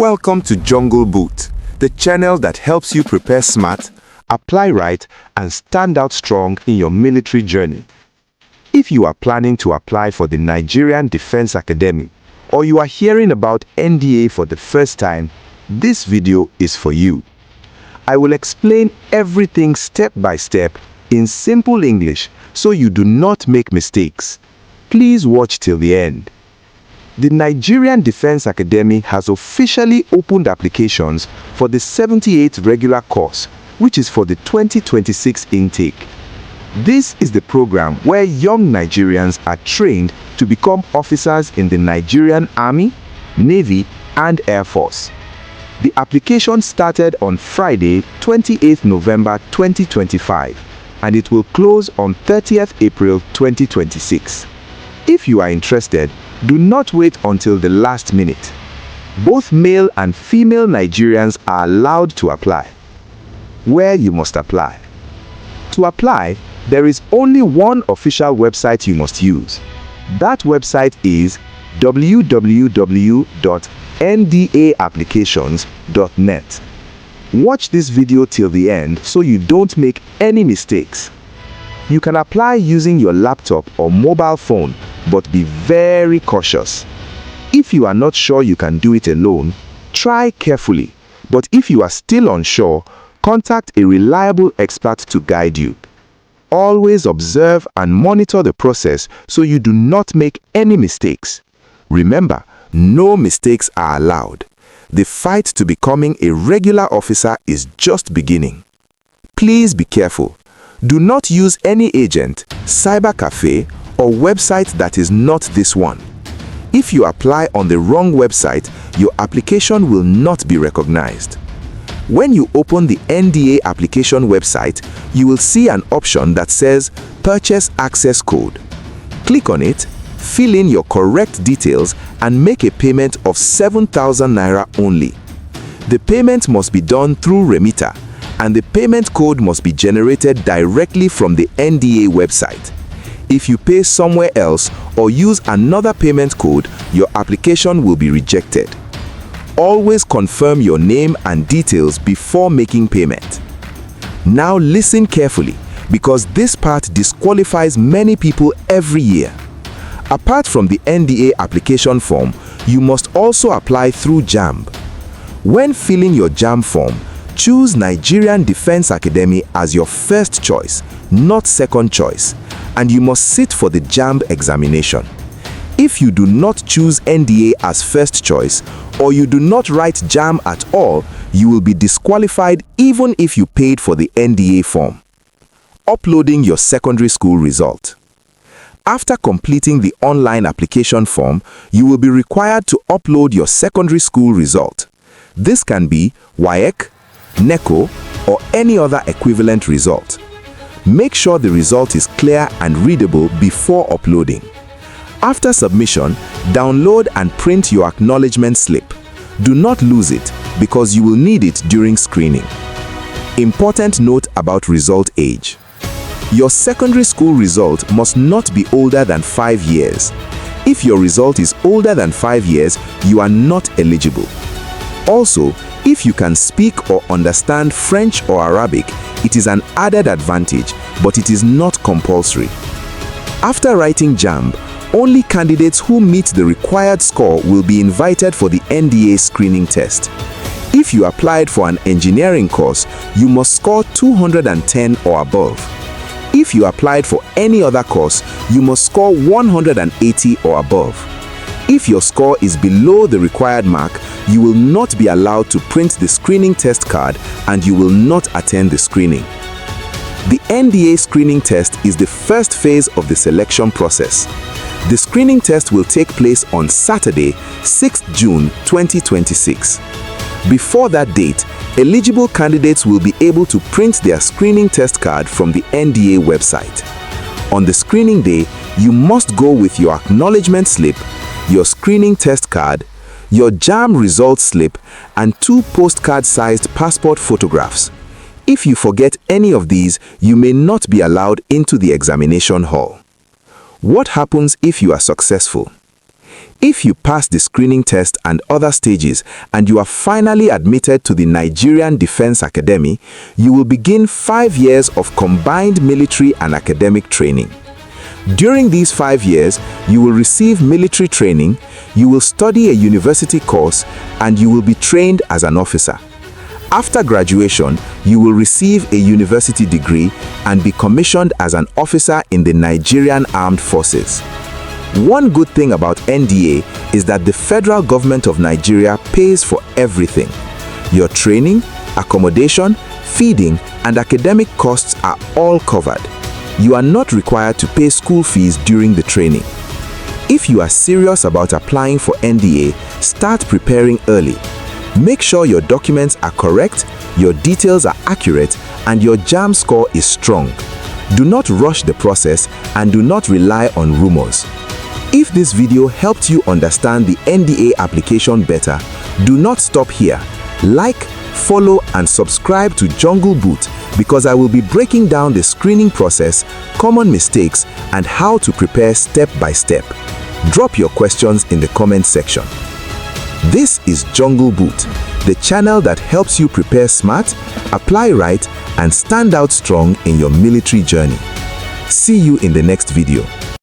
Welcome to Jungle Boot, the channel that helps you prepare smart, apply right, and stand out strong in your military journey. If you are planning to apply for the Nigerian Defence Academy, or you are hearing about NDA for the first time, this video is for you. I will explain everything step by step in simple English so you do not make mistakes. Please watch till the end. The Nigerian Defence Academy has officially opened applications for the 78th regular course, which is for the 2026 intake. This is the program where young Nigerians are trained to become officers in the Nigerian Army, Navy, and Air Force. The application started on Friday, 28th November 2025, and it will close on 30th April 2026. If you are interested, do not wait until the last minute. Both male and female Nigerians are allowed to apply. Where you must apply. To apply, there is only one official website you must use. That website is www.ndaapplications.net. Watch this video till the end so you don't make any mistakes. You can apply using your laptop or mobile phone, but be very cautious. If you are not sure you can do it alone, try carefully. But if you are still unsure, contact a reliable expert to guide you. Always observe and monitor the process so you do not make any mistakes. Remember, no mistakes are allowed. The fight to becoming a regular officer is just beginning. Please be careful. Do not use any agent, cyber cafe, or website that is not this one. If you apply on the wrong website, your application will not be recognized. When you open the NDA application website, you will see an option that says Purchase Access Code. Click on it, fill in your correct details, and make a payment of 7,000 Naira only. The payment must be done through Remitter, and the payment code must be generated directly from the NDA website. If you pay somewhere else or use another payment code, your application will be rejected. Always confirm your name and details before making payment. Now listen carefully, because this part disqualifies many people every year. Apart from the NDA application form, you must also apply through JAMB. When filling your JAMB form, choose Nigerian Defence Academy as your first choice, not second choice, and you must sit for the JAMB examination. If you do not choose NDA as first choice, or you do not write JAMB at all, you will be disqualified even if you paid for the NDA form. Uploading your secondary school result. After completing the online application form, you will be required to upload your secondary school result. This can be WAEC, NECO, or any other equivalent result. Make sure the result is clear and readable before uploading. After submission, download and print your acknowledgement slip. Do not lose it because you will need it during screening. Important note about result age. Your secondary school result must not be older than 5 years. If your result is older than 5 years, you are not eligible. Also, if you can speak or understand French or Arabic, it is an added advantage, but it is not compulsory. After writing JAMB, only candidates who meet the required score will be invited for the NDA screening test. If you applied for an engineering course, you must score 210 or above. If you applied for any other course, you must score 180 or above. If your score is below the required mark, you will not be allowed to print the screening test card and you will not attend the screening. The NDA screening test is the first phase of the selection process. The screening test will take place on Saturday, 6th June 2026. Before that date, eligible candidates will be able to print their screening test card from the NDA website. On the screening day, you must go with your acknowledgement slip, your screening test card, your JAMB results slip, and 2 postcard-sized passport photographs. If you forget any of these, you may not be allowed into the examination hall. What happens if you are successful? If you pass the screening test and other stages and you are finally admitted to the Nigerian Defence Academy, you will begin 5 years of combined military and academic training. During these 5 years, you will receive military training, you will study a university course, and you will be trained as an officer. After graduation, you will receive a university degree and be commissioned as an officer in the Nigerian Armed Forces. One good thing about NDA is that the federal government of Nigeria pays for everything. Your training, accommodation, feeding, and academic costs are all covered. You are not required to pay school fees during the training. If you are serious about applying for NDA, start preparing early. Make sure your documents are correct, your details are accurate, and your JAMB score is strong. Do not rush the process and do not rely on rumors. If this video helped you understand the NDA application better, do not stop here. Like, follow, and subscribe to Jungle Boot because I will be breaking down the screening process, common mistakes, and how to prepare step by step. Drop your questions in the comment section. This is Jungle Boot, the channel that helps you prepare smart, apply right, and stand out strong in your military journey. See you in the next video.